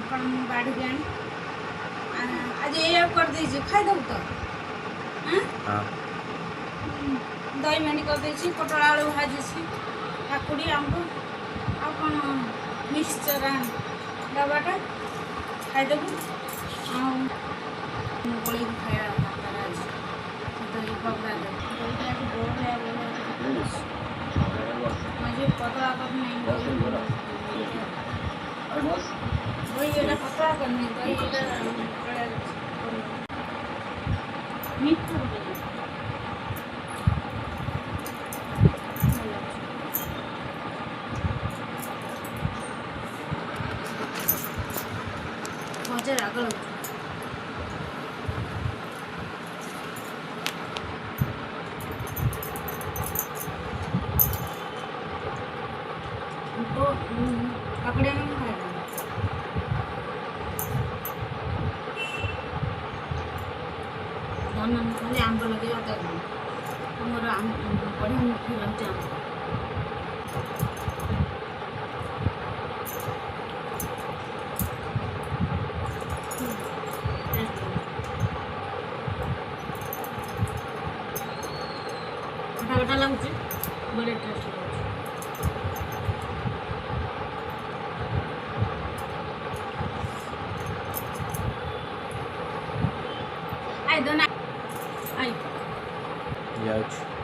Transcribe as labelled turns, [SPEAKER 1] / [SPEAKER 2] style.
[SPEAKER 1] पण बाढ़ गया आज ये कर दीजिए खाई दो तो
[SPEAKER 2] हाँ
[SPEAKER 1] दही भेंडी कर दीजिए पटल आलू भाजी काकुड़ी आंब आ कौन मिक्सचर डबाटा खाईदेबू गोल खाया दही पकड़ा दे मुझे पतला करना वही ये पतला करने दही मीठा मजा राग तो काकड़ी में खाएगा खाली आंब लगे जाता है हमारा आम बढ़िया मीठी लगते हैं खटा खटा लगुच बड़े टेस्ट आई दो ना आई
[SPEAKER 2] जाओ